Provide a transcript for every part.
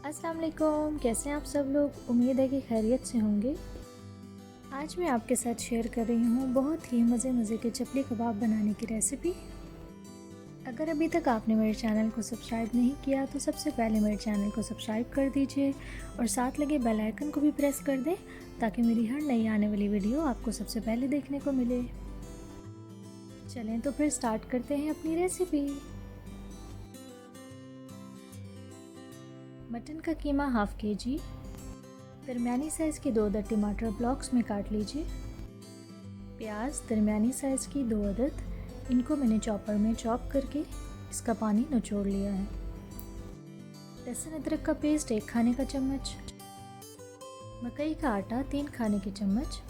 अस्सलाम वालेकुम, कैसे हैं आप सब लोग। उम्मीद है कि खैरियत से होंगे। आज मैं आपके साथ शेयर कर रही हूँ बहुत ही मज़े के चपली कबाब बनाने की रेसिपी। अगर अभी तक आपने मेरे चैनल को सब्सक्राइब नहीं किया तो सबसे पहले मेरे चैनल को सब्सक्राइब कर दीजिए और साथ लगे बेल आइकन को भी प्रेस कर दें ताकि मेरी हर नई आने वाली वीडियो आपको सबसे पहले देखने को मिले। चलें तो फिर स्टार्ट करते हैं अपनी रेसिपी। मटन का कीमा हाफ़ केजी, दरमियानी साइज़ की 2 अदद टमाटर ब्लॉक्स में काट लीजिए। प्याज दरमियानी साइज़ की 2 अदद, इनको मैंने चॉपर में चॉप करके इसका पानी निचोड़ लिया है। लहसुन अदरक का पेस्ट 1 खाने का चम्मच, मकई का आटा 3 खाने के चम्मच,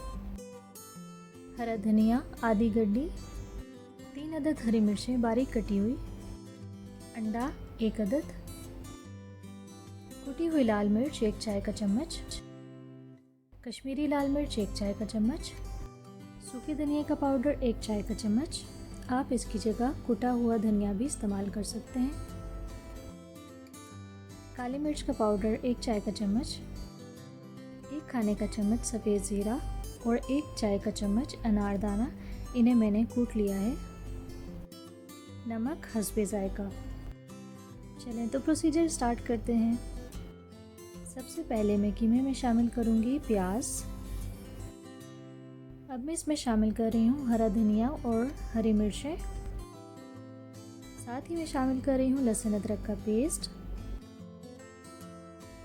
हरा धनिया आधी गड्डी, 3 अदद हरी मिर्चें बारीक कटी हुई, अंडा 1 अदद, कुटी हुई लाल मिर्च 1 चाय का चम्मच, कश्मीरी लाल मिर्च 1 चाय का चम्मच, सूखे धनिया का पाउडर 1 चाय का चम्मच। आप इसकी जगह कुटा हुआ धनिया भी इस्तेमाल कर सकते हैं। काली मिर्च का पाउडर 1 चाय का चम्मच, 1 खाने का चम्मच सफ़ेद ज़ीरा और 1 चाय का चम्मच अनारदाना, इन्हें मैंने कूट लिया है। नमक हस्बे जायका। चलें तो प्रोसीजर स्टार्ट करते हैं। सबसे पहले मैं कीमे में शामिल करूंगी प्याज। अब मैं इसमें शामिल कर रही हूँ हरा धनिया और हरी मिर्चें। साथ ही मैं शामिल कर रही हूँ लहसुन अदरक का पेस्ट।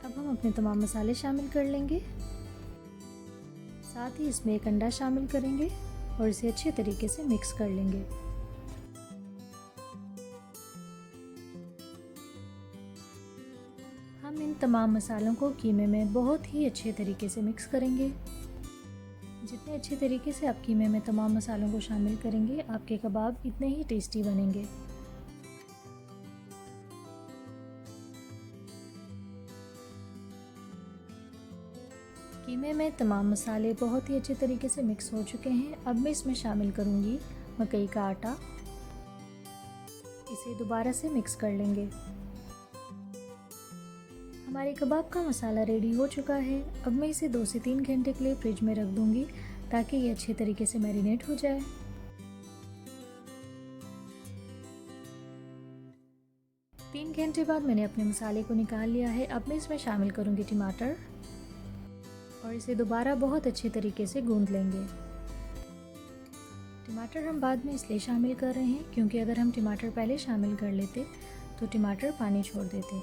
अब हम अपने तमाम मसाले शामिल कर लेंगे। साथ ही इसमें 1 अंडा शामिल करेंगे और इसे अच्छे तरीके से मिक्स कर लेंगे। हम इन तमाम मसालों को कीमे में बहुत ही अच्छे तरीके से मिक्स करेंगे। जितने अच्छे तरीके से आप कीमे में तमाम मसालों को शामिल करेंगे, आपके कबाब इतने ही टेस्टी बनेंगे। कीमे में तमाम मसाले बहुत ही अच्छे तरीके से मिक्स हो चुके हैं। अब मैं इसमें शामिल करूंगी मकई का आटा। इसे दोबारा से मिक्स कर लेंगे। हमारे कबाब का मसाला रेडी हो चुका है। अब मैं इसे 2 से 3 घंटे के लिए फ्रिज में रख दूंगी ताकि ये अच्छे तरीके से मैरिनेट हो जाए। तीन घंटे बाद मैंने अपने मसाले को निकाल लिया है। अब मैं इसमें शामिल करूंगी टमाटर और इसे दोबारा बहुत अच्छे तरीके से गूंद लेंगे। टमाटर हम बाद में इसलिए शामिल कर रहे हैं क्योंकि अगर हम टमाटर पहले शामिल कर लेते तो टमाटर पानी छोड़ देते।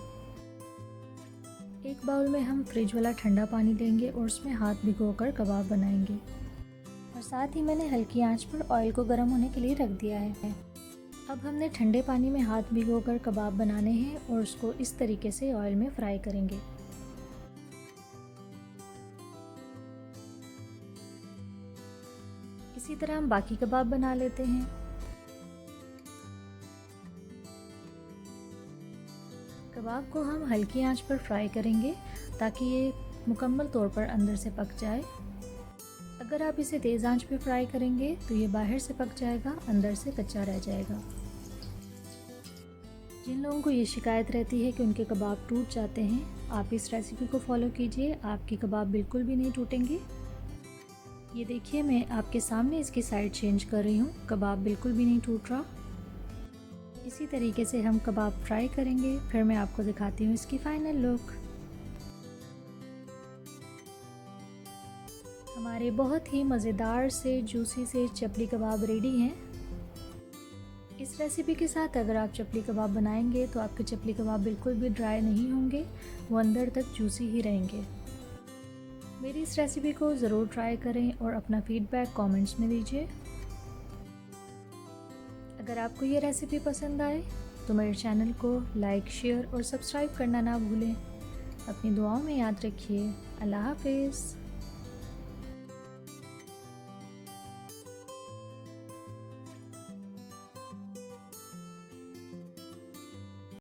एक बाउल में हम फ्रिज वाला ठंडा पानी लेंगे और उसमें हाथ भिगोकर कबाब बनाएंगे। और साथ ही मैंने हल्की आंच पर ऑयल को गर्म होने के लिए रख दिया है। अब हमने ठंडे पानी में हाथ भिगोकर कबाब बनाने हैं और उसको इस तरीके से ऑयल में फ्राई करेंगे। इसी तरह हम बाकी कबाब बना लेते हैं। कबाब को हम हल्की आंच पर फ्राई करेंगे ताकि ये मुकम्मल तौर पर अंदर से पक जाए। अगर आप इसे तेज़ आंच पर फ्राई करेंगे तो ये बाहर से पक जाएगा, अंदर से कच्चा रह जाएगा। जिन लोगों को ये शिकायत रहती है कि उनके कबाब टूट जाते हैं, आप इस रेसिपी को फॉलो कीजिए, आपके कबाब बिल्कुल भी नहीं टूटेंगे। ये देखिए, मैं आपके सामने इसकी साइड चेंज कर रही हूँ, कबाब बिल्कुल भी नहीं टूट रहा। इसी तरीके से हम कबाब फ्राई करेंगे, फिर मैं आपको दिखाती हूँ इसकी फाइनल लुक। हमारे बहुत ही मज़ेदार से जूसी से चपली कबाब रेडी हैं। इस रेसिपी के साथ अगर आप चपली कबाब बनाएंगे तो आपके चपली कबाब बिल्कुल भी ड्राई नहीं होंगे, वो अंदर तक जूसी ही रहेंगे। मेरी इस रेसिपी को ज़रूर ट्राई करें और अपना फीडबैक कमेंट्स में दीजिए। अगर आपको ये रेसिपी पसंद आए तो मेरे चैनल को लाइक, शेयर और सब्सक्राइब करना ना भूलें। अपनी दुआओं में याद रखिए। अल्लाह हाफ़िज़।